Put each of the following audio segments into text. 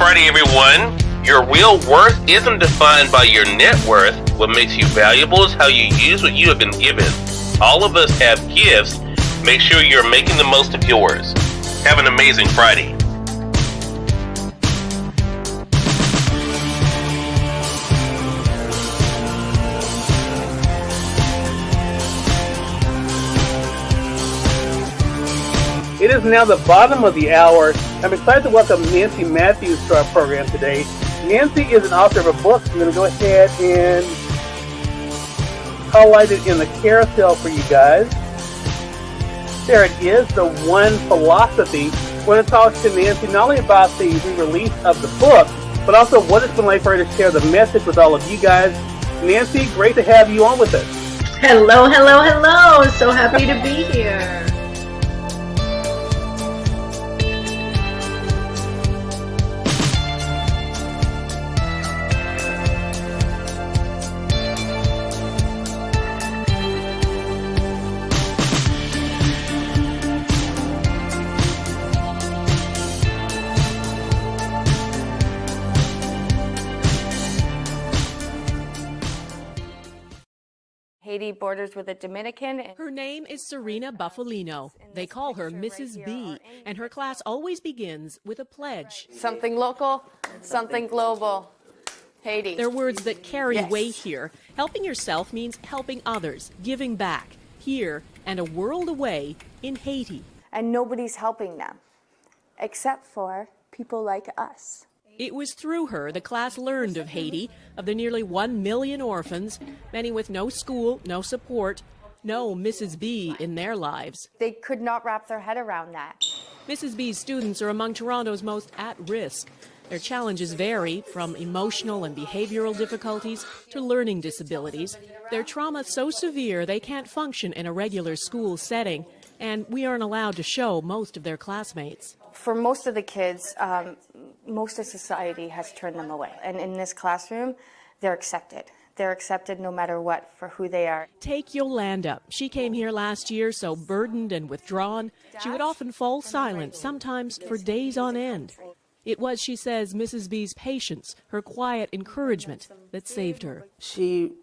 Friday, everyone. Your real worth isn't defined by your net worth. What makes you valuable is how you use what you have been given. All of us have gifts. Make sure you're making the most of yours. Have an amazing Friday. It is now the bottom of the hour. I'm excited to welcome Nancy Matthews to our program today. Nancy is an author of a book. I'm going to go ahead and highlight it in the carousel for you guys. There it is, The One Philosophy. We're going to talk to Nancy not only about the re-release of the book, but also what it's been like for her to share the message with all of you guys. Nancy, great to have you on with us. Hello, hello, hello. So happy to be here. Haiti borders with the Dominican. Her name is Serena Buffalino. They call her Mrs. B, and her class always begins with a pledge. Something local, something global. Haiti. They're words that carry weight here. Helping yourself means helping others, giving back, here and a world away in Haiti. And nobody's helping them, except for people like us. It was through her the class learned of Haiti, of the nearly 1 million orphans, many with no school, no support, no Mrs. B in their lives. They could not wrap their head around that. Mrs. B's students are among Toronto's most at risk. Their challenges vary from emotional and behavioral difficulties to learning disabilities. Their trauma is so severe they can't function in a regular school setting, and we aren't allowed to show most of their classmates. For most of the kids, most of society has turned them away. And in this classroom, they're accepted. They're accepted no matter what for who they are. Take Yolanda. She came here last year so burdened and withdrawn, she would often fall silent, sometimes for days on end. It was, she says, Mrs. B's patience, her quiet encouragement, that saved her. She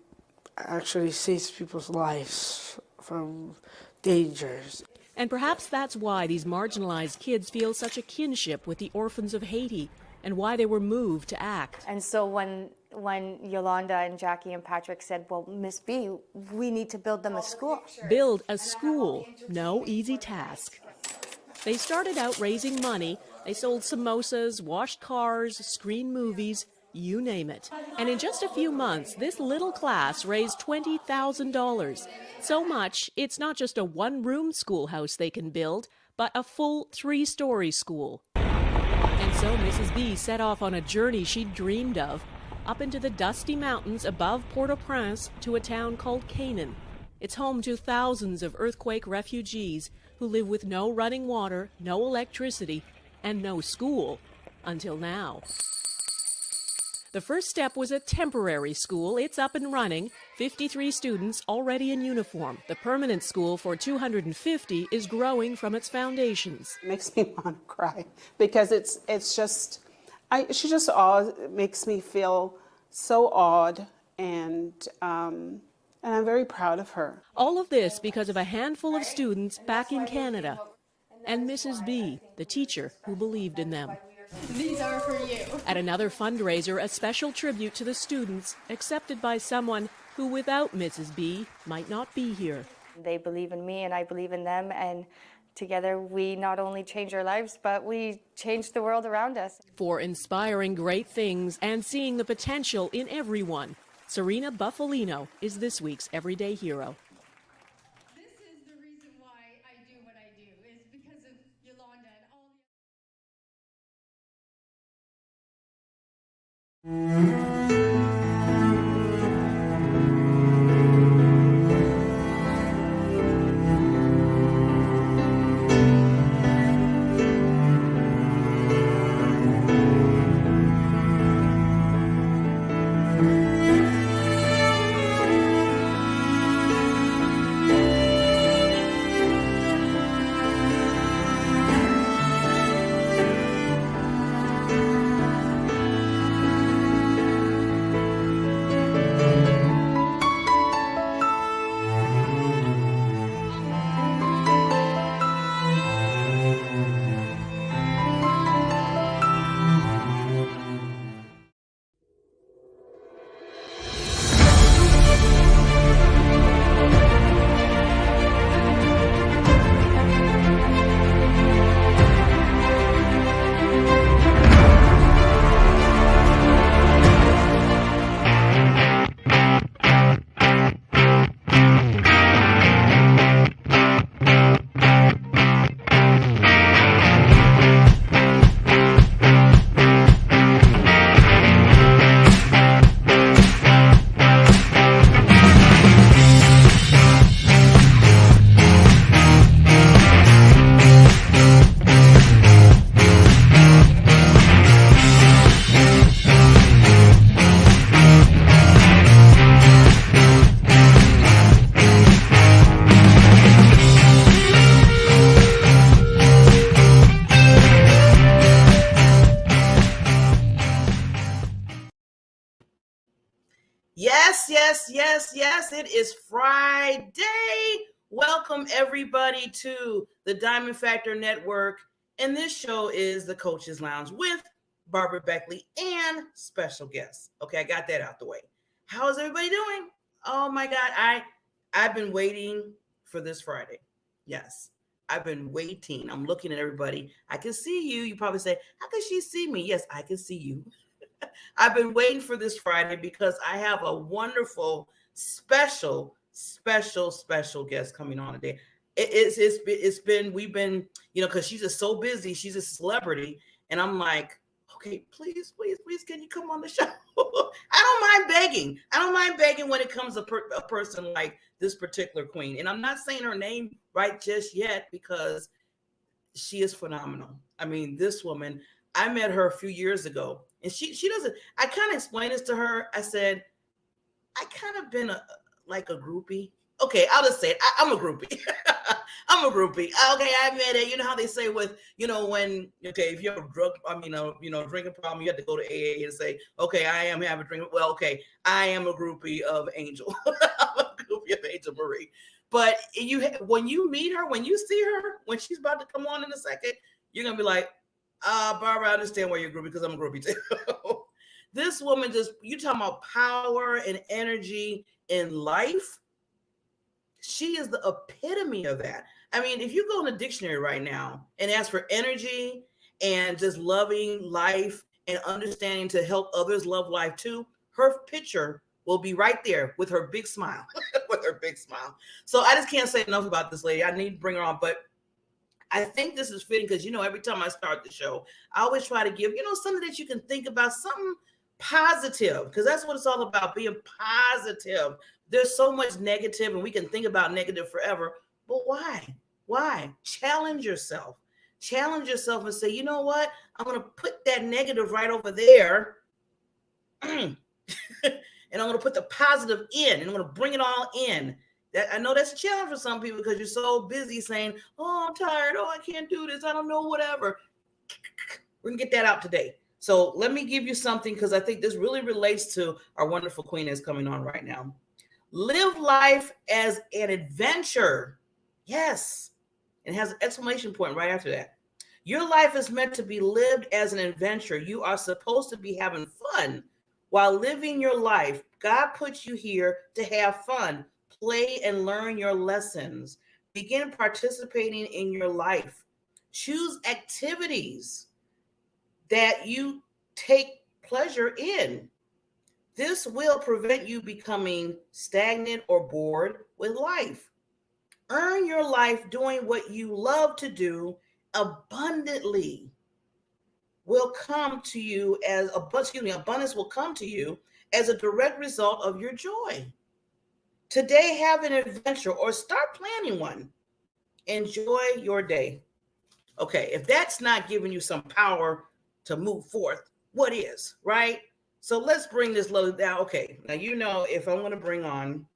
actually saves people's lives from dangers. And perhaps that's why these marginalized kids feel such a kinship with the orphans of Haiti and why they were moved to act. And so when Yolanda and Jackie and Patrick said, well, Miss B, we need to build them a school. Build a school. No easy task. They started out raising money. They sold samosas, washed cars, screened movies, you name it. And in just a few months, this little class raised $20,000. So much, it's not just a one-room schoolhouse they can build, but a full 3-story school. And so Mrs. B set off on a journey she'd dreamed of, up into the dusty mountains above Port-au-Prince to a town called Canaan. It's home to thousands of earthquake refugees who live with no running water, no electricity, and no school, until now. The first step was a temporary school. It's up and running. 53 students already in uniform. The permanent school for 250 is growing from its foundations. It makes me want to cry because she just makes me feel so awed, and I'm very proud of her. All of this because of a handful of students back in Canada and Mrs. B, the teacher who believed in them. These are for you. At another fundraiser, a special tribute to the students, accepted by someone who, without Mrs. B, might not be here. They believe in me and I believe in them, and together we not only change our lives, but we change the world around us. For inspiring great things and seeing the potential in everyone, Serena Buffalino is this week's Everyday Hero. This is the reason why I do what I do, is because of Yolanda and all Yes, yes, yes, yes. It is Friday. Welcome, everybody, to the Diamond Factor Network. And this show is the Coaches Lounge with Barbara Beckley and special guests. Okay, I got that out the way. How is everybody doing? Oh my God, I've been waiting for this Friday. Yes, I've been waiting. I'm looking at everybody. I can see you. You probably say, how can she see me? Yes, I can see you. I've been waiting for this Friday because I have a wonderful, special guest coming on today. We've been, because she's just so busy. She's a celebrity. And I'm like, okay, please, can you come on the show? I don't mind begging when it comes to a person like this particular queen. And I'm not saying her name right just yet because she is phenomenal. I mean, this woman, I met her a few years ago, and she doesn't. I kind of explained this to her. I said, I kind of been like a groupie. Okay, I'll just say it. I'm a groupie. I'm a groupie. Okay, I met it. You know how they say with, if you have a drug, drinking problem, you have to go to AA and say, okay, I am having a drink. Well, okay, I am a groupie of Angel. I'm a groupie of Angel Marie. But when you meet her, when you see her, when she's about to come on in a second, you're going to be like, Barbara, I understand why you're a groupie because I'm a groupie too. This woman you talking about power and energy in life. She is the epitome of that. I mean, if you go in the dictionary right now and ask for energy and just loving life and understanding to help others love life too, her picture will be right there with her big smile, So I just can't say enough about this lady. I need to bring her on, but I think this is fitting because, every time I start the show, I always try to give, something that you can think about, something positive, because that's what it's all about, being positive. There's so much negative and we can think about negative forever, but why? Challenge yourself and say, you know what? I'm going to put that negative right over there. And I'm going to put the positive in, and I'm going to bring it all in. I know that's a challenge for some people because you're so busy saying, oh, I'm tired. Oh, I can't do this. I don't know, whatever. We're going to get that out today. So let me give you something because I think this really relates to our wonderful queen that's coming on right now. Live life as an adventure. Yes. And it has an exclamation point right after that. Your life is meant to be lived as an adventure. You are supposed to be having fun while living your life. God puts you here to have fun, play, and learn your lessons. Begin participating in your life. Choose activities that you take pleasure in. This will prevent you becoming stagnant or bored with life. Earn your life doing what you love to do. Abundance will come to you abundance will come to you as a direct result of your joy. Today, have an adventure or start planning one. Enjoy your day. Okay, if that's not giving you some power to move forth, what is, right? So let's bring this load down. Okay, now if I'm going to bring on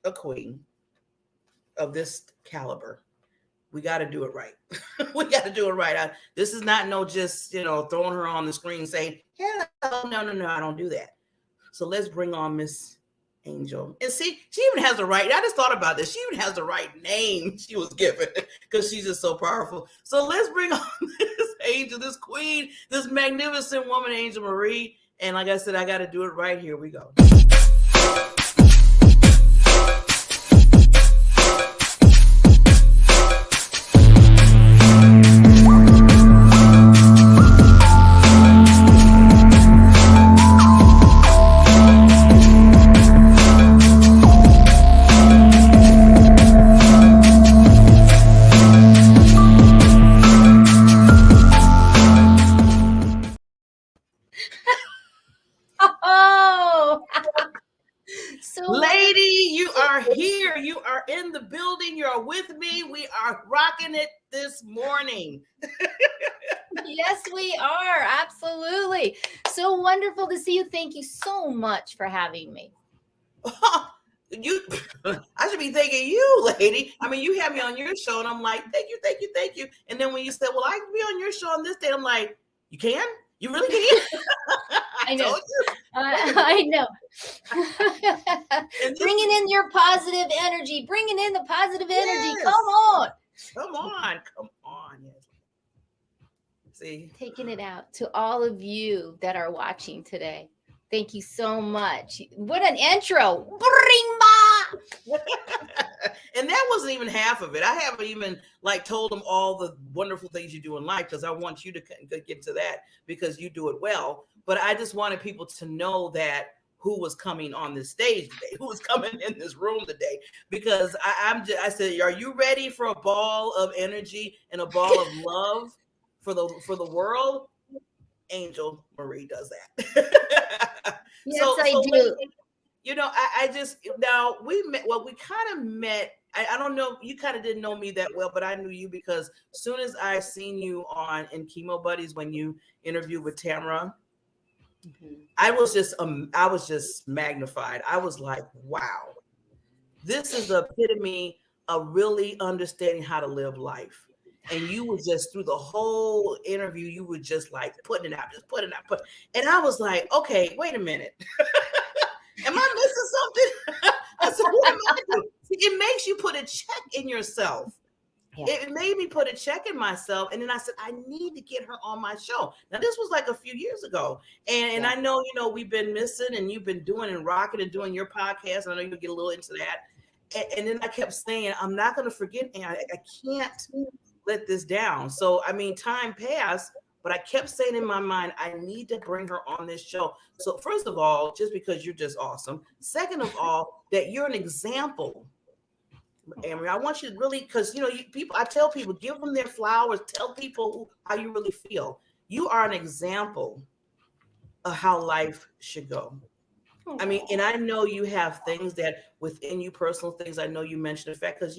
a queen of this caliber, we got to do it right. We got to do it right. This is not just, throwing her on the screen saying, hello. No, I don't do that. So let's bring on Miss Angel. And see, she even has the right, I just thought about this. She even has the right name she was given because she's just so powerful. So let's bring on this Angel, this queen, this magnificent woman, Angel Marie. And like I said, I got to do it right. Here we go. Lady, you are here. You are in the building. You're with me. We are rocking it this morning. Yes, we are. Absolutely. So wonderful to see you. Thank you so much for having me. I should be thanking you, lady. I mean, you had me on your show, and I'm like, thank you. And then when you said, well, I can be on your show on this day, I'm like, you can? You really can. I know. told you. I know. And Bringing in your positive energy. Bringing in the positive energy. Yes. Come on. Come on. Yes. See, Taking it out to all of you that are watching today. Thank you so much. What an intro. Bring and that wasn't even half of it. I haven't even like told them all the wonderful things you do in life because I want you to get to that because you do it well. But I just wanted people to know that who was coming on this stage today, who was coming in this room today, because I said, are you ready for a ball of energy and a ball of love for the world? Angel Marie does that. Yes, I do. You know, I just, now we met, well, we kind of met. I don't know, you kind of didn't know me that well, but I knew you because as soon as I seen you in Chemo Buddies when you interviewed with Tamara, I was just magnified. I was like, wow, this is the epitome of really understanding how to live life. And you were just through the whole interview, you were just like putting it out. And I was like, okay, wait a minute. Am I missing something? I said, what am I doing? See, it makes you put a check in yourself. Yeah. It made me put a check in myself. And then I said, I need to get her on my show. Now, this was like a few years ago. And I know, we've been missing and you've been doing and rocking and doing your podcast. And I know you'll get a little into that. And then I kept saying, I'm not going to forget. And I can't let this down. So, I mean, time passed. But I kept saying in my mind, I need to bring her on this show. So first of all, just because you're just awesome. Second of all, that you're an example. And I want you to really, because, I tell people, give them their flowers. Tell people how you really feel. You are an example of how life should go. I mean, and I know you have things that within you, personal things. I know you mentioned the fact because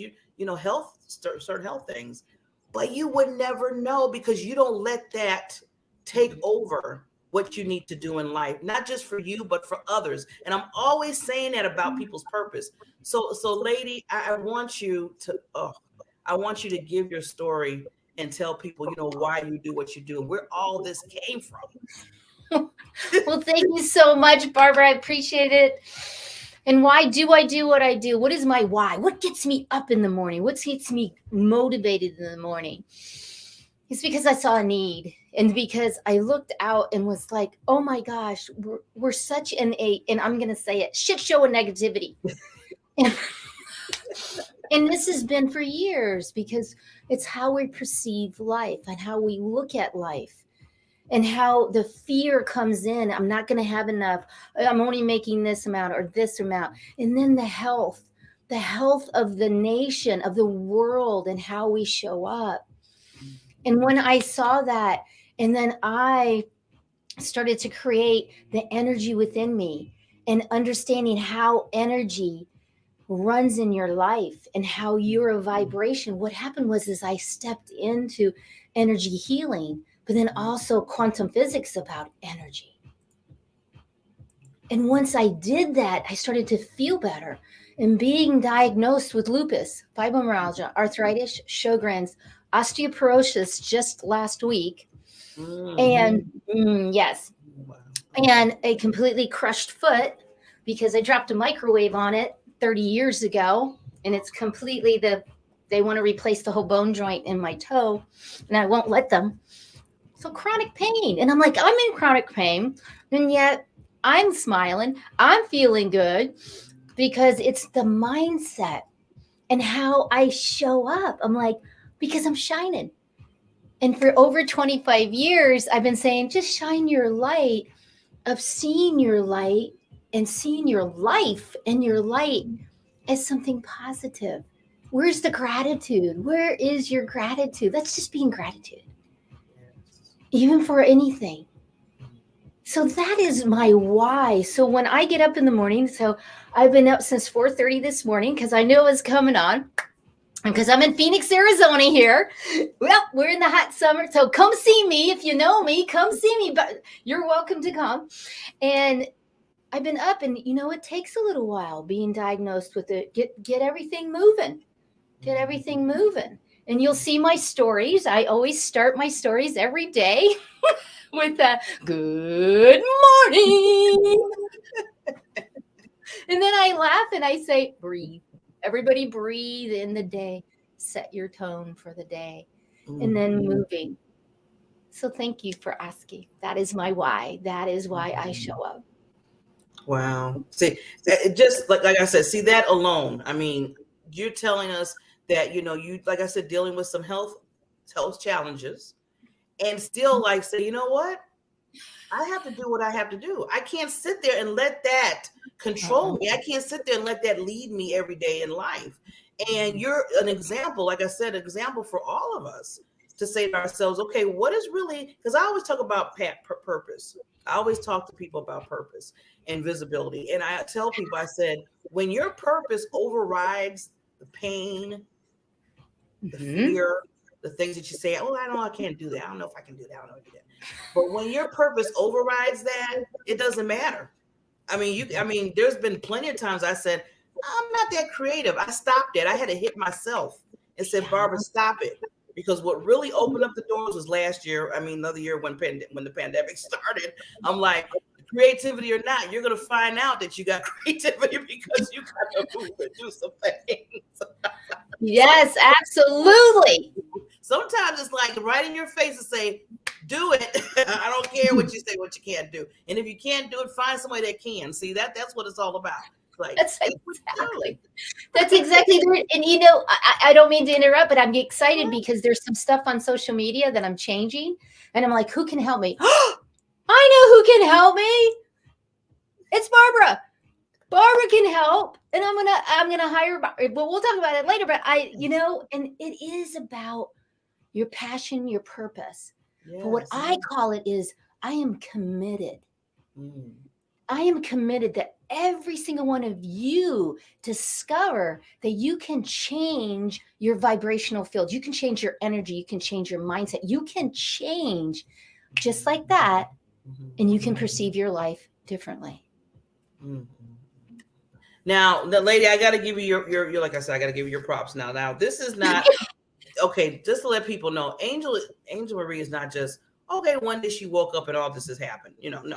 health, certain health things. But you would never know because you don't let that take over what you need to do in life, not just for you, but for others. And I'm always saying that about people's purpose. So lady, I want you to give your story and tell people, why you do what you do and where all this came from. Well, thank you so much, Barbara. I appreciate it. And why do I do what I do? What is my why? What gets me up in the morning? What gets me motivated in the morning? It's because I saw a need and because I looked out and was like, oh my gosh, we're such and I'm going to say it, shit show of negativity. And this has been for years because it's how we perceive life and how we look at life. And how the fear comes in. I'm not going to have enough. I'm only making this amount or this amount. And then the health of the nation, of the world, and how we show up. And when I saw that, and then I started to create the energy within me and understanding how energy runs in your life and how you're a vibration. What happened was I stepped into energy healing, but then also quantum physics about energy. And once I did that, I started to feel better. And being diagnosed with lupus, fibromyalgia, arthritis, Sjogren's, osteoporosis just last week. And yes, and a completely crushed foot because I dropped a microwave on it 30 years ago. And it's completely they want to replace the whole bone joint in my toe. And I won't let them. So chronic pain. And I'm like, I'm in chronic pain. And yet I'm smiling. I'm feeling good because it's the mindset and how I show up. I'm like, because I'm shining. And for over 25 years, I've been saying, just shine your light of seeing your light and seeing your life and your light as something positive. Where's the gratitude? Where is your gratitude? Let's just be in gratitude. Even for anything. So that is my why. So when I get up in the morning, so I've been up since 4:30 this morning because I knew it was coming on. And because I'm in Phoenix, Arizona here. Well, we're in the hot summer. So come see me. If you know me, come see me. But you're welcome to come. And I've been up and, it takes a little while being diagnosed with it. Get everything moving. Get everything moving. And you'll see my stories. I always start my stories every day with a good morning. And then I laugh and I say, breathe. Everybody breathe in the day. Set your tone for the day. And then moving. So thank you for asking. That is my why. That is why I show up. Wow. See, it just like I said, see that alone. I mean, you're telling us that, you, like I said, dealing with some health challenges and still like say, you know what? I have to do what I have to do. I can't sit there and let that control me. I can't sit there and let that lead me every day in life. And you're an example, like I said, example for all of us to say to ourselves, okay, what is really, because I always talk about purpose. I always talk to people about purpose and visibility. And I tell people, I said, when your purpose overrides the pain, the fear, the things that you say, oh, I can't do that. I don't know if I can do that. I don't know if I can do that. But when your purpose overrides that, it doesn't matter. I mean, there's been plenty of times I said, I'm not that creative. I stopped it. I had to hit myself and said, Barbara, stop it. Because what really opened up the doors was last year. I mean, another year when the pandemic started. I'm like, creativity or not, you're going to find out that you got creativity because you got to move and do some things. Yes, absolutely. Sometimes it's like right in your face and say, do it. I don't care what you say, what you can't do. And if you can't do it, find somebody that can. See, that's what it's all about. Like, that's exactly right. And I don't mean to interrupt, but I'm excited because there's some stuff on social media that I'm changing. And I'm like, who can help me? I know who can help me. It's Barbara. Barbara can help. And I'm gonna hire, but we'll talk about it later. But and it is about your passion, your purpose. Yes. But what I call it is I am committed. I am committed that every single one of you discover that you can change your vibrational field. You can change your energy. You can change your mindset. You can change just like that. And you can perceive your life differently. Now, the lady, I got to give you your like I said, I got to give you your props now. Now, this is not, okay, just to let people know, Angel Marie is not just, okay, one day she woke up and all this has happened. No.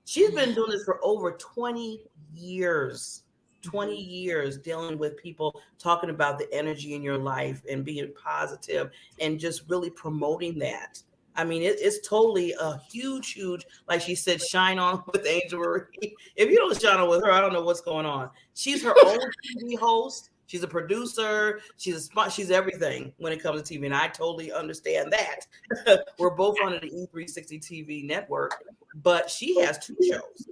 She's been doing this for over 20 years, 20 years dealing with people, talking about the energy in your life and being positive and just really promoting that. I mean, it's totally a huge, like she said, shine on with Angel Marie. If you don't shine on with her, I don't know what's going on. She's her own TV host. She's a producer. She's everything when it comes to TV. And I totally understand that. We're both on the E360 TV network, but she has 2 shows.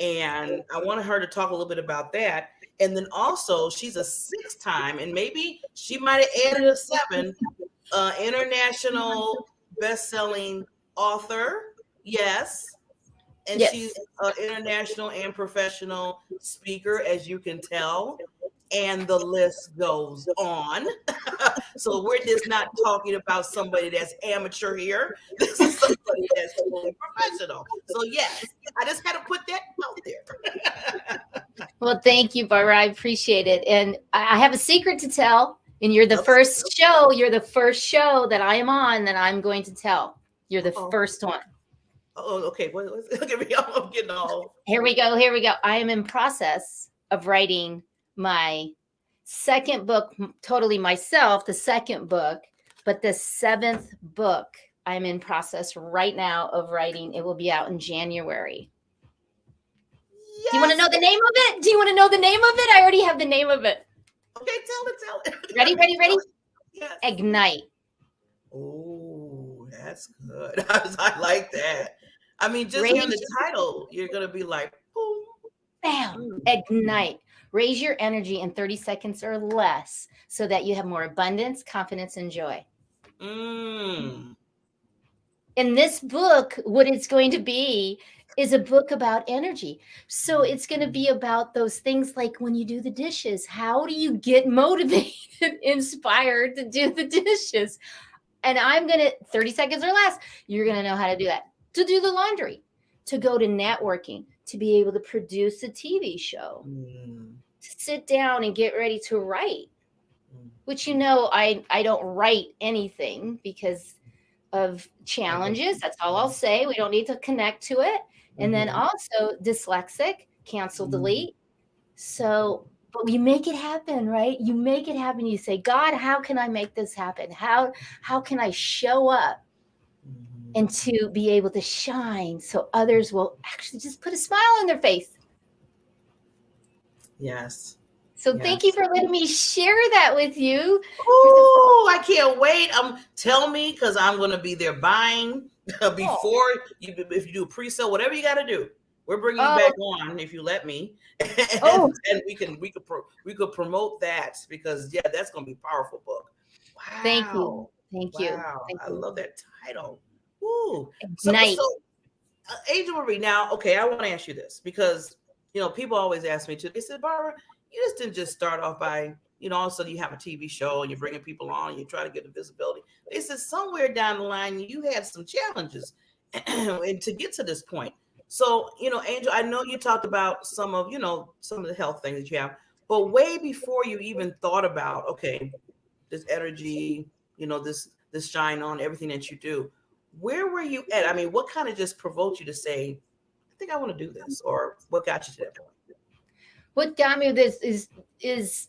And I wanted her to talk a little bit about that. And then also she's a 6-time, and maybe she might have added a 7, international best-selling author. Yes. And yes. She's an international and professional speaker, as you can tell. And the list goes on. So we're just not talking about somebody that's amateur here. This is somebody that's totally professional. So yes, I just had to put that out there. Well, thank you, Barbara. I appreciate it. And I have a secret to tell. And you're the first show. You're the first show that I am on that I'm going to tell. You're the first one. Oh, okay. Well, look at me. I'm getting all. Here we go. I am in process of writing my second book, totally myself, the second book, but the 7th book I'm in process right now of writing. It will be out in January. Yes. Do you want to know the name of it? I already have the name of it. Okay, tell it. Ready? Yes. Ignite. Oh, that's good. I like that. I mean, just hearing the title, you're going to be like, boom. Bam. Ignite. Raise your energy in 30 seconds or less so that you have more abundance, confidence, and joy. In this book, what it's going to be is a book about energy. So it's going to be about those things like when you do the dishes. How do you get motivated, inspired to do the dishes? And I'm going to, 30 seconds or less, you're going to know how to do that. To do the laundry, to go to networking, to be able to produce a TV show, to sit down and get ready to write. which, you know, I don't write anything because of challenges. That's all I'll say. We don't need to connect to it. And then also dyslexic, cancel, delete. So, but we make it happen, right? You make it happen. You say, God, how can I make this happen? How can I show up and to be able to shine so others will actually just put a smile on their face? Yes. So thank you for letting me share that with you. Oh, I can't wait. Tell me, because I'm going to be there buying before you. If you do a pre-sale, whatever you got to do, we're bringing you back on if you let me, and we could promote that, because that's going to be a powerful book. Wow. Thank you. Wow. I love that title. Ooh. Night. So Angel Marie, now, okay, I want to ask you this, because people always ask me too. They said, Barbara, you just didn't just start off by, all of a sudden you have a TV show and you're bringing people on and you try to get the visibility. They said somewhere down the line you had some challenges and to get to this point. So, Angel, I know you talked about some of the health things that you have, but way before you even thought about, okay, this energy, this shine on everything that you do, where were you at? I mean, what kind of just provoked you to say, I think I want to do this, or what got you to that point? What got me this is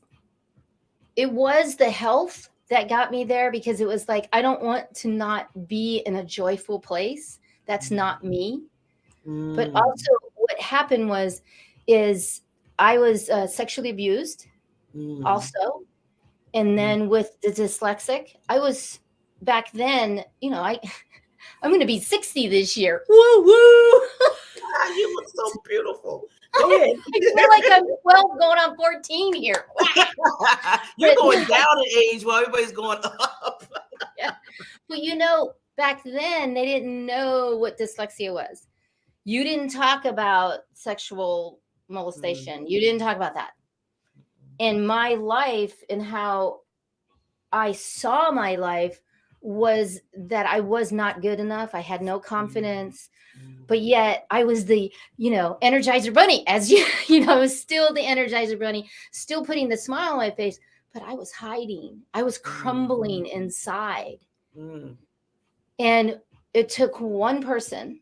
it was the health that got me there, because it was like, I don't want to not be in a joyful place. That's not me. But also what happened is I was sexually abused also. And then with the dyslexic, I was back then, I'm going to be 60 this year. Woo woo. You look so beautiful. Go ahead. I feel like I'm 12 going on 14 here. You're going down in age while everybody's going up. Yeah. But back then they didn't know what dyslexia was. You didn't talk about sexual molestation. You didn't talk about that. And my life and how I saw my life was that I was not good enough. I had no confidence. But yet I was the, Energizer Bunny, as I was still the Energizer Bunny, still putting the smile on my face, but I was hiding. I was crumbling inside. And it took one person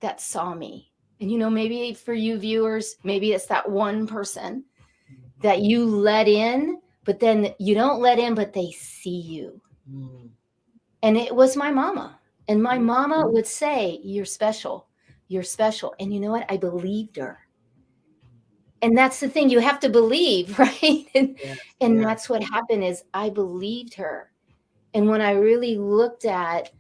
that saw me. And, maybe for you viewers, maybe it's that one person that you let in, but then you don't let in, but they see you. And it was my mama. And my mama would say, you're special. You're special. And you know what? I believed her. And that's the thing. You have to believe, right? And that's what happened is I believed her. And when I really looked at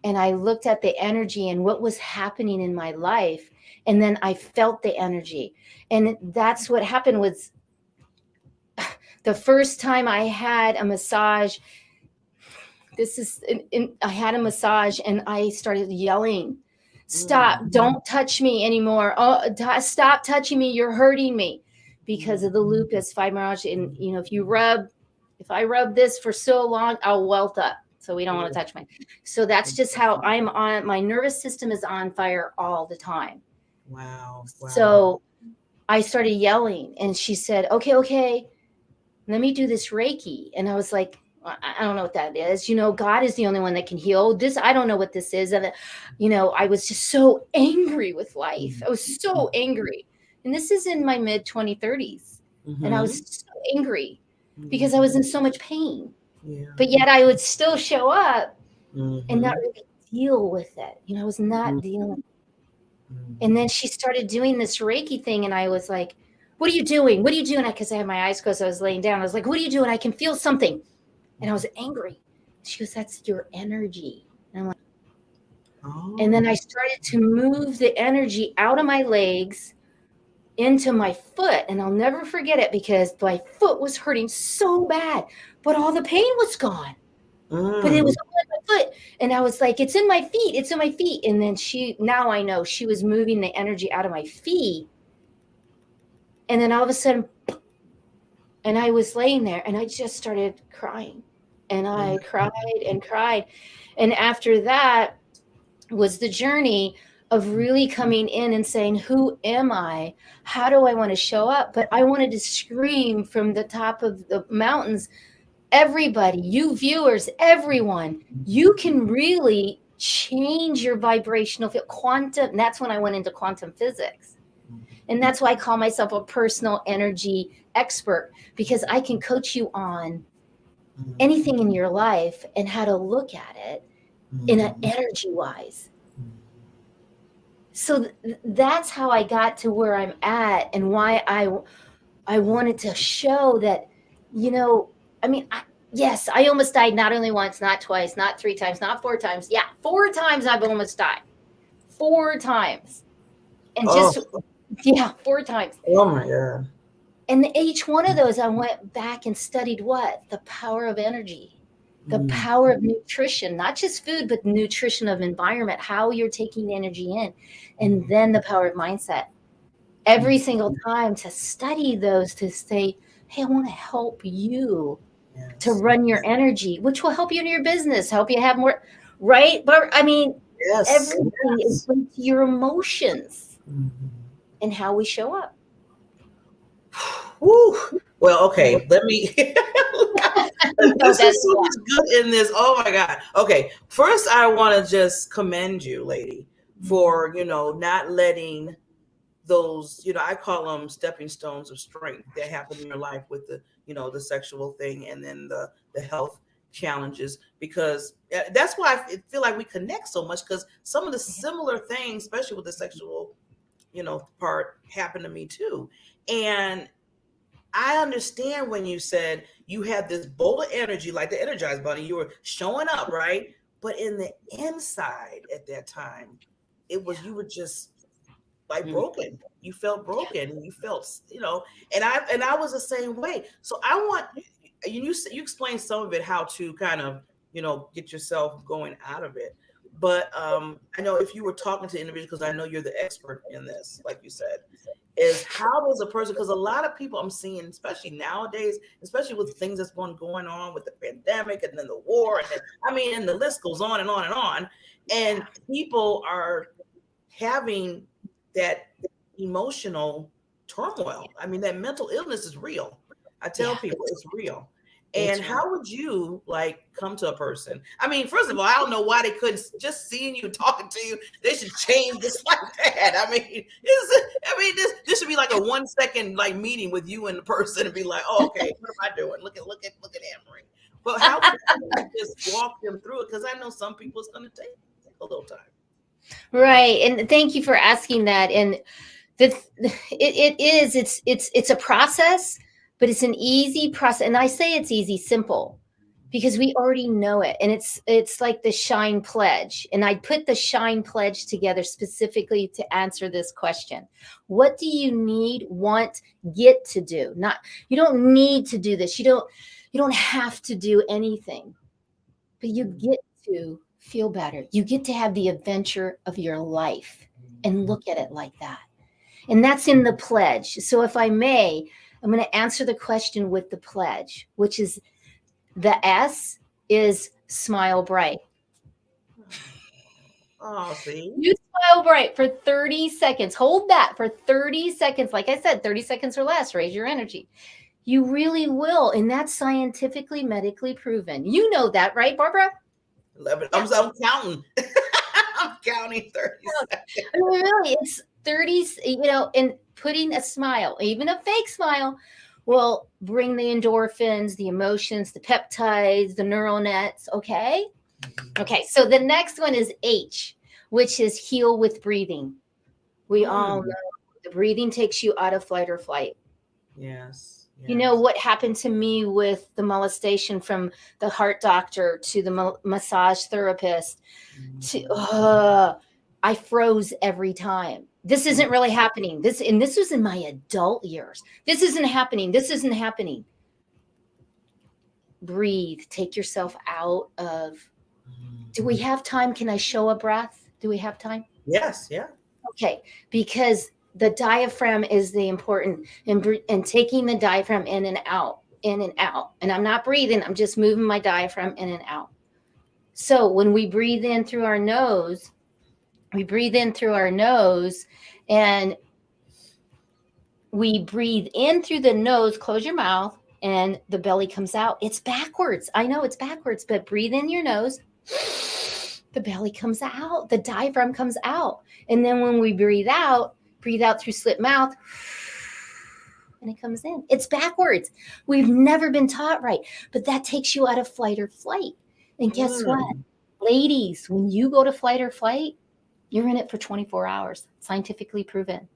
the energy and what was happening in my life, and then I felt the energy. And that's what happened was the first time I had a massage. I had a massage and I started yelling, stop, don't touch me anymore. Oh, stop touching me. You're hurting me, because of the lupus fibromyalgia. And, if I rub this for so long, I'll welt up. So we don't want to touch me. So that's just how I'm on. My nervous system is on fire all the time. Wow. So I started yelling and she said, okay, let me do this Reiki. And I was like, I don't know what that is. God is the only one that can heal this. I don't know what this is. And, I was just so angry with life. I was so angry. And this is in my mid 30s. And I was so angry because I was in so much pain. Yeah. But yet I would still show up and not really deal with it. I was not dealing. And then she started doing this Reiki thing. And I was like, what are you doing? What are you doing? Because I had my eyes closed. I was laying down. I was like, what are you doing? I can feel something. And I was angry. She goes, that's your energy. And I'm like, oh. And then I started to move the energy out of my legs into my foot. And I'll never forget it because my foot was hurting so bad, but all the pain was gone. But it was all in my foot. And I was like, it's in my feet. It's in my feet. And then now I know she was moving the energy out of my feet. And then all of a sudden, and I was laying there and I just started crying. And I cried and cried. And after that was the journey of really coming in and saying, who am I? How do I want to show up? But I wanted to scream from the top of the mountains, everybody, you viewers, everyone, you can really change your vibrational field. Quantum, and that's when I went into quantum physics. And that's why I call myself a personal energy expert, because I can coach you on anything in your life and how to look at it in an energy wise. So that's how I got to where I'm at, and why I wanted to show that, I mean, yes, I almost died, not only once, not twice, not 3 times, not 4 times. Yeah, 4 times I've almost died. 4 times. And just, 4 times. Oh my God. And each one of those, I went back and studied what? The power of energy, the power of nutrition, not just food, but nutrition of environment, how you're taking energy in, and then the power of mindset. Every single time to study those, to say, hey, I want to help you to run your energy, which will help you in your business, help you have more, right? But I mean, everything is linked to your emotions and how we show up. Woo. Well, okay, let me. This is so much good in this. Oh my God. Okay, first I want to just commend you, lady, for not letting those, I call them stepping stones of strength that happen in your life with the, the sexual thing, and then the health challenges, because that's why I feel like we connect so much, because some of the similar things, especially with the sexual, part, happened to me too. And I understand when you said you had this bolt of energy, like the Energized Bunny, you were showing up, right? But in the inside at that time, you were just like broken. You felt broken, and you felt, and I was the same way. So I want you explain some of it, how to kind of, get yourself going out of it. But I know if you were talking to individuals, because I know you're the expert in this, like you said, is how does a person, because a lot of people I'm seeing, especially nowadays, especially with things that's going on with the pandemic and then the war, and the list goes on and on and on, and people are having that emotional turmoil. I mean, that mental illness is real. I tell people it's real. And how would you come to a person? I mean, first of all, I don't know why they couldn't, just seeing you, talking to you, they should change this like that. I mean, this should be like a 1 second meeting with you and the person, and be like, oh, okay, what am I doing? Look at Anne-Marie. But how would you just walk them through it? Because I know some people it's going to take a little time. Right. And thank you for asking that. And it's a process, but it's an easy process. And I say it's easy, simple, because we already know it. And it's like the Shine Pledge. And I put the Shine Pledge together specifically to answer this question. What do you need, want, get to do? You don't need to do this. You don't have to do anything, but you get to feel better. You get to have the adventure of your life, and look at it like that. And that's in the pledge. So if I may, I'm going to answer the question with the pledge, which is the S is smile bright. Oh, see? You smile bright for 30 seconds. Hold that for 30 seconds. Like I said, 30 seconds or less, raise your energy. You really will. And that's scientifically, medically proven. You know that, right, Barbara? 11. I'm counting. I'm counting 30 seconds. I mean, really, it's 30, and putting a smile, even a fake smile, will bring the endorphins, the emotions, the peptides, the neural nets. Okay. Okay. So the next one is H, which is heal with breathing. We all know the breathing takes you out of flight or flight. Yes. You know what happened to me with the molestation, from the heart doctor to the massage therapist to I froze every time. This isn't really happening. This was in my adult years. This isn't happening. This isn't happening. Breathe. Take yourself out of. Do we have time? Can I show a breath? Do we have time? Yes. Yeah. Okay. Because the diaphragm is the important, and taking the diaphragm in and out. And I'm not breathing. I'm just moving my diaphragm in and out. So when we breathe in through our nose, We breathe in through our nose, and we breathe in through the nose, close your mouth, and the belly comes out. It's backwards. I know it's backwards, but breathe in your nose. The belly comes out. The diaphragm comes out. And then when we breathe out through slit mouth, and it comes in. It's backwards. We've never been taught right, but that takes you out of flight or flight. And guess what? Ladies, when you go to flight or flight, you're in it for 24 hours, scientifically proven.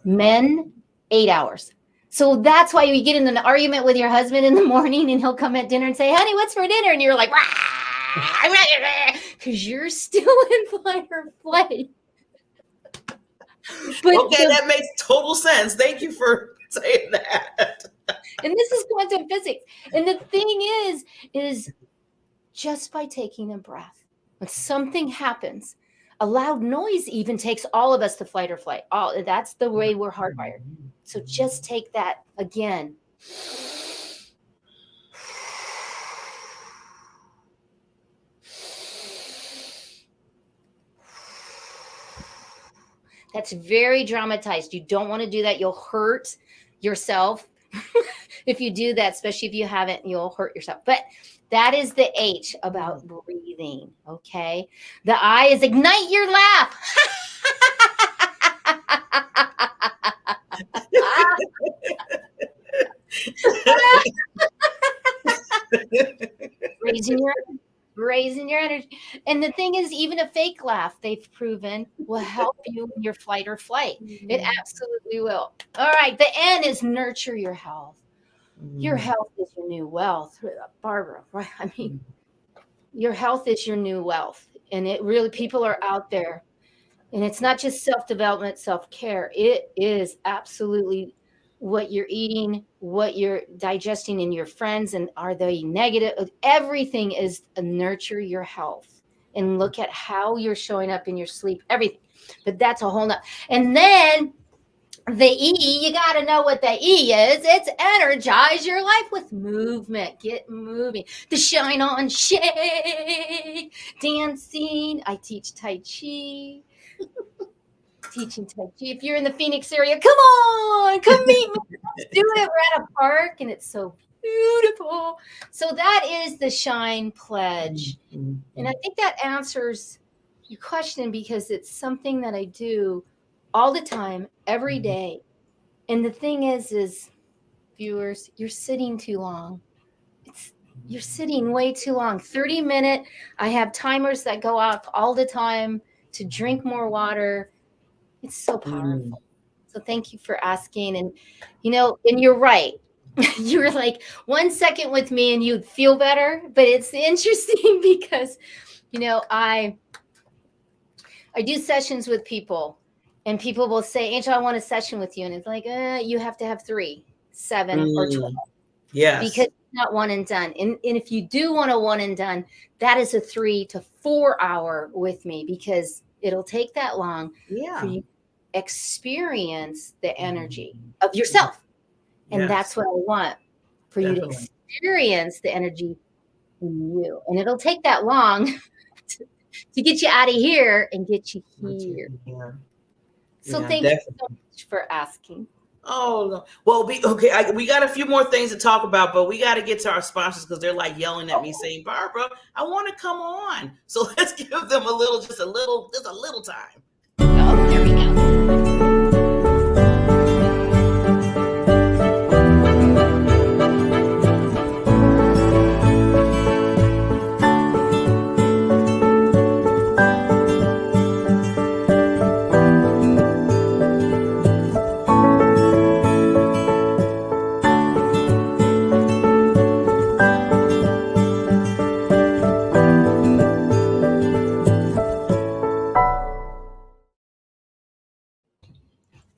Men, 8 hours. So that's why you get in an argument with your husband in the morning and he'll come at dinner and say, honey, what's for dinner? And you're like, because you're still in flight or flight. Okay, that makes total sense. Thank you for saying that. And this is quantum physics. And the thing is just by taking a breath, when something happens, a loud noise even takes all of us to flight or flight. That's the way we're hardwired. So just take that again. That's very dramatized. You don't want to do that. You'll hurt yourself. If you do that, especially if you haven't, you'll hurt yourself. But that is the H about breathing, okay? The I is ignite your laugh. Raising your energy. And the thing is, even a fake laugh, they've proven, will help you in your flight or flight. It absolutely will. All right. The N is nurture your health. Your health is your new wealth. Barbara, right? I mean, your health is your new wealth. And it really, people are out there. And it's not just self-development, self-care. It is absolutely what you're eating, what you're digesting in your friends, and are they negative? Everything is nurture your health. And look at how you're showing up in your sleep, everything. But that's a whole nother. And then the E, you got to know what the E is. It's energize your life with movement. Get moving. The shine on, shake, dancing. I teach Tai Chi. Teaching Tai Chi. If you're in the Phoenix area, come on, come meet me. Let's do it. We're at a park and it's so beautiful. So that is the Shine Pledge. And I think that answers your question because it's something that I do all the time, every day. And the thing is viewers, you're sitting too long. You're sitting way too long. 30-minute. I have timers that go off all the time to drink more water. It's so powerful. So thank you for asking. And, and you're right. You were like 1 second with me and you'd feel better. But it's interesting because, I do sessions with people and people will say, Angel, I want a session with you. And it's like, you have to have 3, 7, or 12. Yes. Because it's not one and done. And if you do want a one and done, that is a 3 to 4 hour with me because it'll take that long for you to experience the energy of yourself. And that's what I want for you to experience the energy in you. And it'll take that long to get you out of here and get you here. So thank you so much for asking. Oh, no. Well, we got a few more things to talk about, but we got to get to our sponsors because they're like yelling at me saying, Barbara, I want to come on. So let's give them just a little time. Oh, there we go.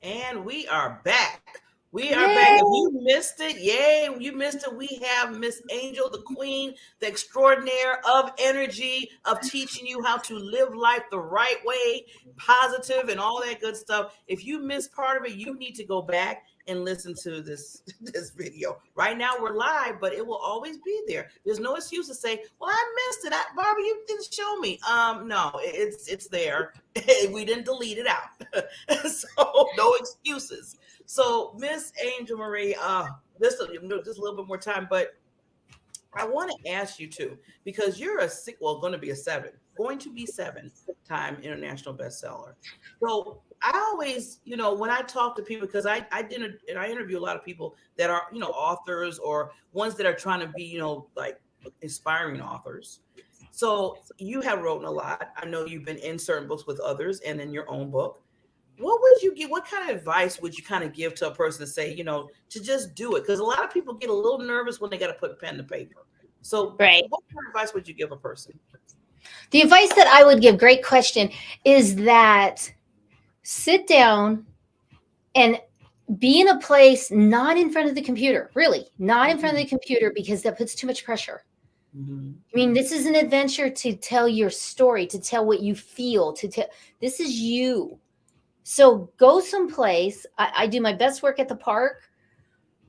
And we are back. We are back. If you missed it, you missed it. We have Miss Angel, the queen, the extraordinaire of energy, of teaching you how to live life the right way, positive and all that good stuff. If you missed part of it, you need to go back and listen to this this video. Right now we're live, but it will always be there. There's no excuse to say, "Well, I missed it. Barbara, you didn't show me." No, it's there. We didn't delete it out, so no excuses. So, Miss Angel Marie, just a little bit more time, but I want to ask you too, because you're going to be a seven-time international bestseller. So I always, when I talk to people, because I interview a lot of people that are, authors or ones that are trying to be, like inspiring authors. So you have written a lot. I know you've been in certain books with others and in your own book. What would you give? What kind of advice would you kind of give to a person to say, to just do it? Because a lot of people get a little nervous when they got to put pen to paper. So Right. What kind of advice would you give a person? The advice that I would give, great question, is that sit down and be in a place not in front of the computer, really, not in front of the computer, because that puts too much pressure. Mm-hmm. I mean, this is an adventure to tell your story, to tell what you feel, this is you. So go someplace. I do my best work at the park,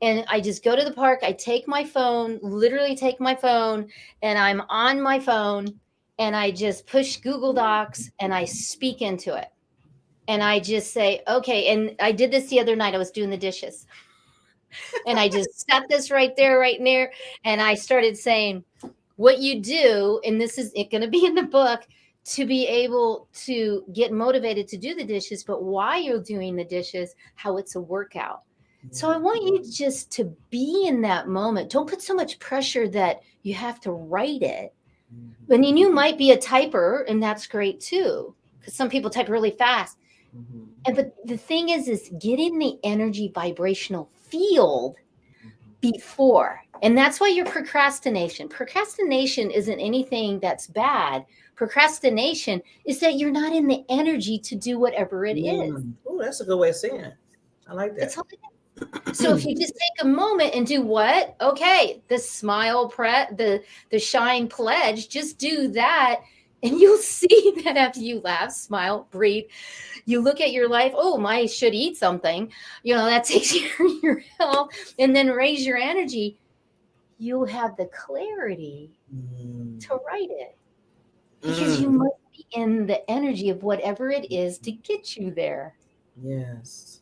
and I just go to the park. I take my phone, literally take my phone, and I'm on my phone, and I just push Google Docs and I speak into it. And I just say, okay. And I did this the other night. I was doing the dishes and I just set this right there. And I started saying what you do. And this is going to be in the book, to be able to get motivated to do the dishes, but while you're doing the dishes, how it's a workout. So I want you just to be in that moment. Don't put so much pressure that you have to write it. I mean, you might be a typer, and that's great too, because some people type really fast. But the thing is get in the energy vibrational field before. And that's why your procrastination isn't anything that's bad. Procrastination is that you're not in the energy to do whatever it is. Oh, that's a good way of saying it. I like that. That's all it is. So if you just take a moment and do what? Okay, the smile, the shine pledge, just do that. And you'll see that after you laugh, smile, breathe, you look at your life, I should eat something, that takes care of your health, and then raise your energy. You'll have the clarity to write it, because you must be in the energy of whatever it is to get you there. Yes.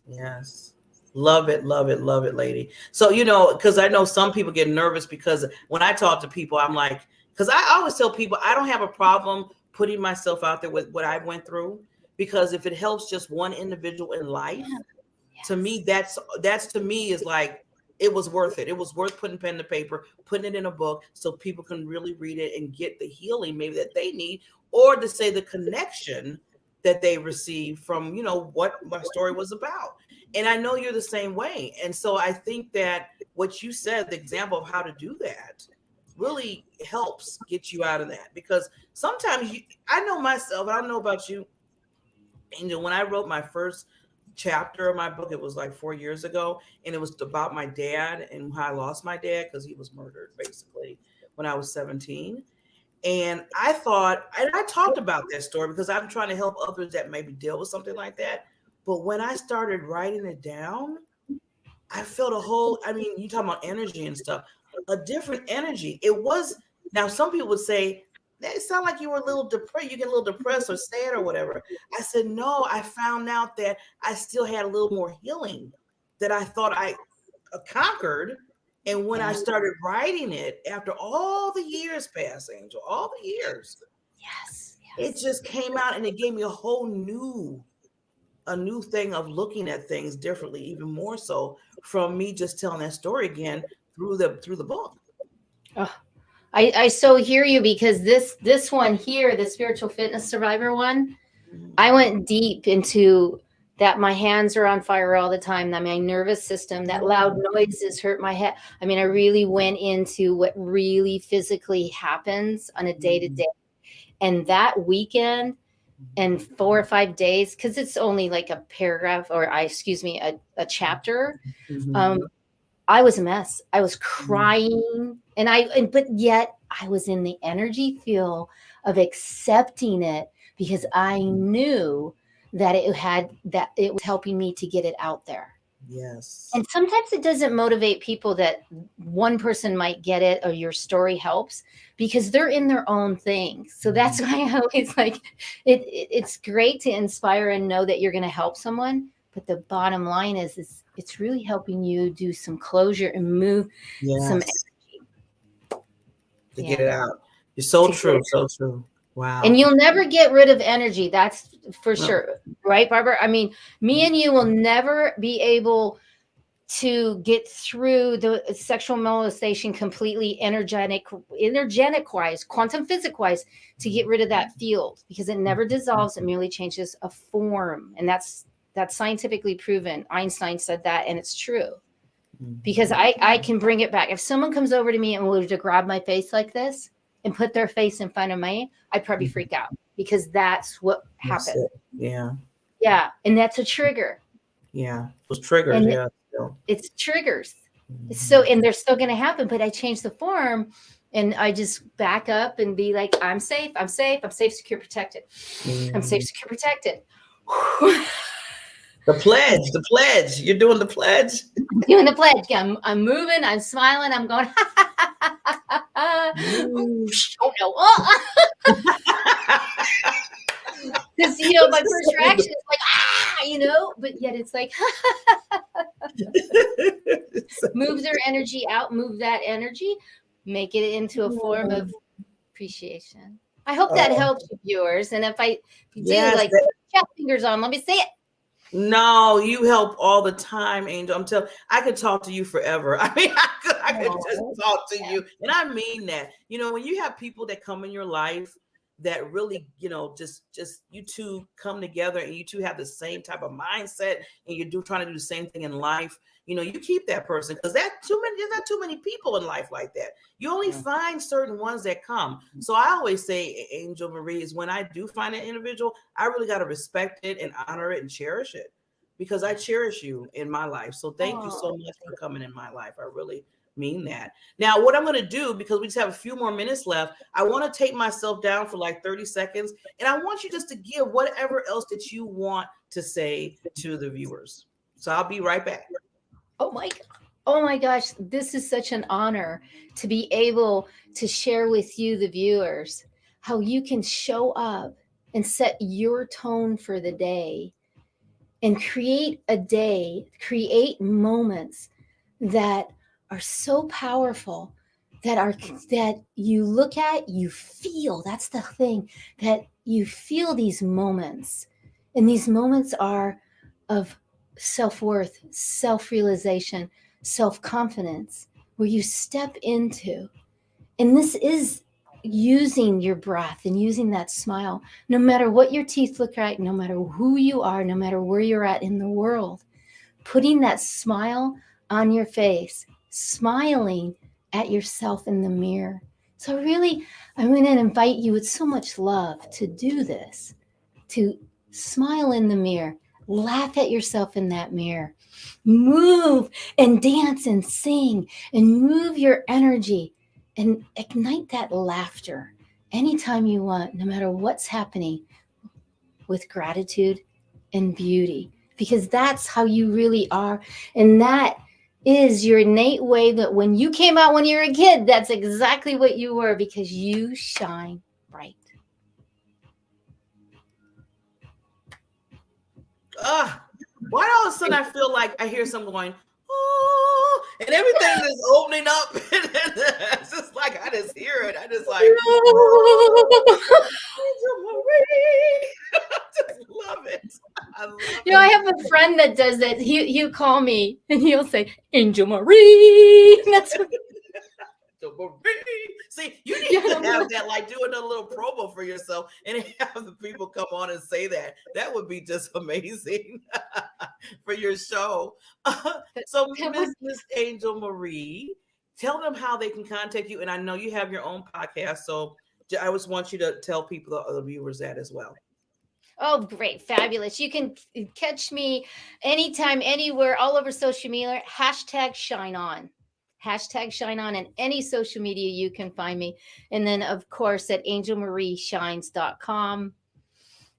Love it, lady. So, because I know some people get nervous, because when I talk to people, I'm like, because I always tell people I don't have a problem putting myself out there with what I went through, because if it helps just one individual in life, to me, that's to me is like, it was worth it. It was worth putting pen to paper, putting it in a book so people can really read it and get the healing maybe that they need, or to say the connection that they receive from, what my story was about. And I know you're the same way. And so I think that what you said, the example of how to do that, really helps get you out of that, because sometimes I know myself, I don't know about you, Angel, when I wrote my first chapter of my book, it was like 4 years ago, and it was about my dad and how I lost my dad because he was murdered basically when I was 17. And I thought, and I talked about that story because I'm trying to help others that maybe deal with something like that. But when I started writing it down, I felt you talking about energy and stuff, a different energy. It was, now some people would say, that sound like you were a little depressed, you get a little depressed or sad or whatever. I said, no, I found out that I still had a little more healing that I thought I conquered. And when I started writing it, after all the years passed, Angel, all the years, yes, it just came out, and it gave me a whole new thing of looking at things differently, even more so from me just telling that story again through the book. Oh, I so hear you, because this one here, the spiritual fitness survivor one, I went deep into that. My hands are on fire all the time. That my nervous system, that loud noises hurt my head. I mean, I really went into what really physically happens on a day to day. And that weekend and 4 or 5 days, because it's only like a paragraph, or a chapter. I was a mess. I was crying, but yet I was in the energy field of accepting it, because I knew that it was helping me to get it out there. Yes. And sometimes it doesn't motivate people that one person might get it or your story helps because they're in their own thing. So that's why I always like it's great to inspire and know that you're going to help someone. But the bottom line is it's really helping you do some closure and move some Yes. To get it out. You're so true. So true. Wow. And you'll never get rid of energy. That's for sure. Right, Barbara? I mean, me and you will never be able to get through the sexual molestation completely energetic wise, quantum physics wise, to get rid of that field, because it never dissolves. It merely changes a form. And that's scientifically proven. Einstein said that, and it's true. Because I can bring it back. If someone comes over to me and were to grab my face like this and put their face in front of me, I'd probably freak out, because that's what happened. Yeah. Yeah. And that's a trigger. Yeah. Those triggers. And Yeah. it's triggers. So, and they're still going to happen, but I change the form and I just back up and be like, I'm safe, secure, protected. I'm safe, secure, protected. The pledge. You're doing the pledge. I'm doing the pledge. Yeah, I'm moving. I'm smiling. I'm going, oh no. Because, my first reaction is like, but yet it's like, move their energy out, move that energy, make it into a form of appreciation. I hope that helps you, viewers. And if you do, chat fingers on, let me see it. No, you help all the time, Angel. I'm telling. I could talk to you forever. I mean, I could just talk to you, and I mean that. When you have people that come in your life that really, just you two come together and you two have the same type of mindset, and you're trying to do the same thing in life. You keep that person, because there's not too many people in life like that. You only find certain ones that come. So I always say, Angel Marie, is when I do find an individual, I really got to respect it and honor it and cherish it, because I cherish you in my life. So thank you so much for coming in my life. I really mean that. Now, what I'm going to do, because we just have a few more minutes left, I want to take myself down for like 30 seconds. And I want you just to give whatever else that you want to say to the viewers. So I'll be right back. Oh my gosh, this is such an honor to be able to share with you, the viewers, how you can show up and set your tone for the day and create moments that are so powerful, that you look at, you feel. That's the thing, that you feel these moments. And these moments are of self-worth, self-realization, self-confidence, where you step into. And this is using your breath and using that smile, no matter what your teeth look like, no matter who you are, no matter where you're at in the world, putting that smile on your face, smiling at yourself in the mirror. So really, I'm going to invite you with so much love to do this, to smile in the mirror, laugh at yourself in that mirror, move and dance and sing and move your energy and ignite that laughter anytime you want, no matter what's happening, with gratitude and beauty, because that's how you really are. And that is your innate way, that when you came out when you were a kid, that's exactly what you were, because you shine bright. Why all of a sudden I feel like I hear someone going, oh, and everything is opening up. It's just like I just hear it. I just like, oh, Angel Marie. I just love it. I love it. I have a friend that does that. He'll call me and he'll say, Angel Marie. That's what... See, you need to have that, like doing a little promo for yourself and have the people come on and say that. That would be just amazing for your show. So, Miss Angel Marie, tell them how they can contact you. And I know you have your own podcast, so I just want you to tell people, the viewers, that as well. Oh, great. Fabulous. You can catch me anytime, anywhere, all over social media. #ShineOn. #ShineOn, and any social media you can find me. And then, of course, at angelmarieshines.com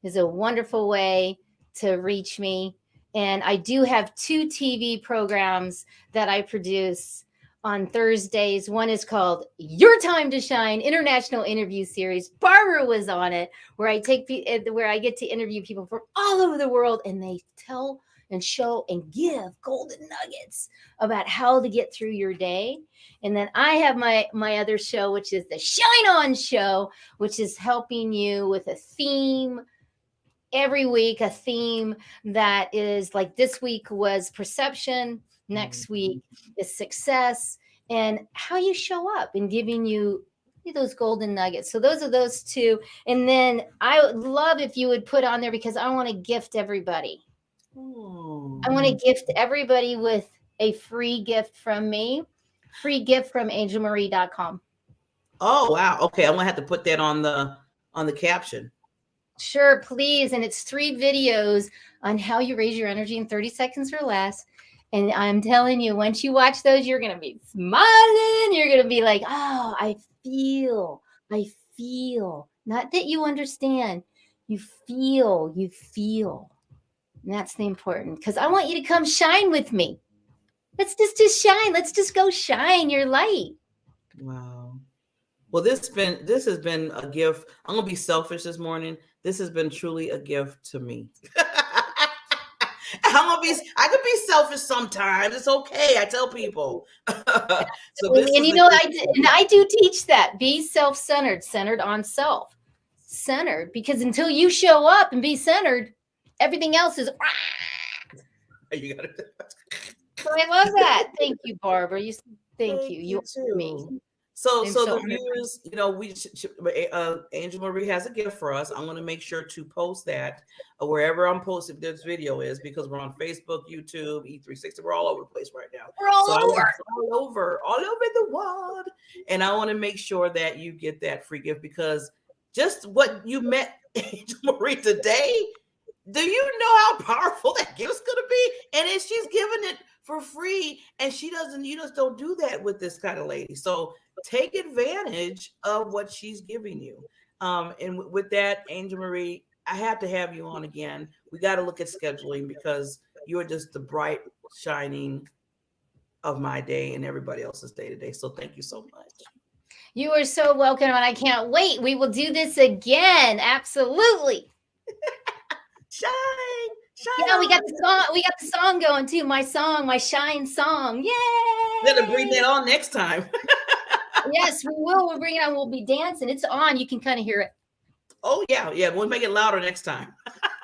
is a wonderful way to reach me. And I do have 2 TV programs that I produce on Thursdays. One is called Your Time to Shine International Interview Series. Barbara was on it, where I get to interview people from all over the world, and they tell and show and give golden nuggets about how to get through your day. And then I have my other show, which is the Shine On Show, which is helping you with a theme every week, a theme that is like this week was perception, next week is success, and how you show up and giving you those golden nuggets. So those are those 2. And then I would love if you would put on there, because I want to gift everybody. I want to gift everybody with a free gift from me, free gift from angelmarie.com. Oh, wow. Okay. I'm going to have to put that on the caption. Sure, please. And it's 3 videos on how you raise your energy in 30 seconds or less. And I'm telling you, once you watch those, you're going to be smiling. You're going to be like, oh, I feel. Not that you understand. You feel. And that's the important, because I want you to come shine with me. Let's just shine. Let's just go shine your light. Wow. Well, this has been a gift. I'm going to be selfish this morning. This has been truly a gift to me. I could be selfish sometimes. It's okay. I tell people. I do teach that. Be self-centered, centered on self. Centered, because until you show up and be centered, everything else is. You got it. So I love that. Thank you, Barbara. Thank you. You too. Me. So the viewers, Angel Marie has a gift for us. I'm going to make sure to post that wherever I'm posting this video is, because we're on Facebook, YouTube, E360. We're all over the place right now. We're all over the world. And I want to make sure that you get that free gift, because just what you met Angel Marie today, do you know how powerful that gift's going to be? And then she's giving it for free, and you just don't do that with this kind of lady. So take advantage of what she's giving you. And with that, Angel Marie, I have to have you on again. We got to look at scheduling, because you're just the bright shining of my day and everybody else's day today. So thank you so much. You are so welcome, and I can't wait. We will do this again. Absolutely. Shine. Yeah, we got the song going too. My shine song. Yay! We're gonna bring that on next time. Yes, we will. We'll bring it on. We'll be dancing. It's on. You can kind of hear it. Oh yeah. We'll make it louder next time.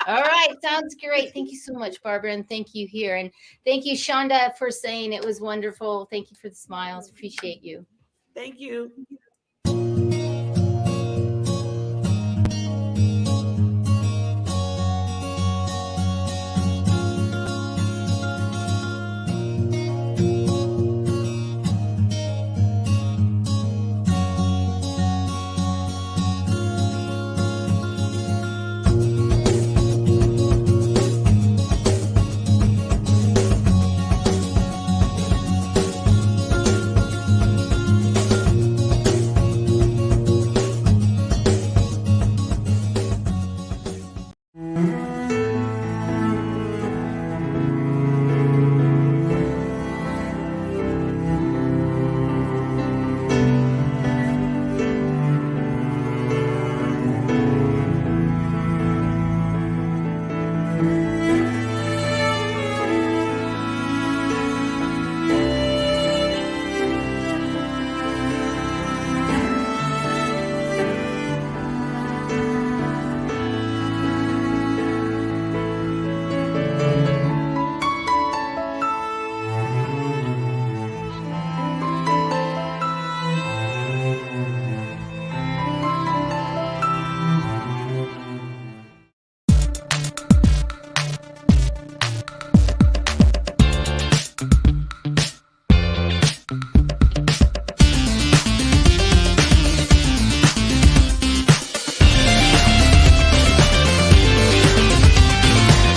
All right, sounds great. Thank you so much, Barbara, and thank you here, and thank you, Shonda, for saying it was wonderful. Thank you for the smiles. Appreciate you. Thank you.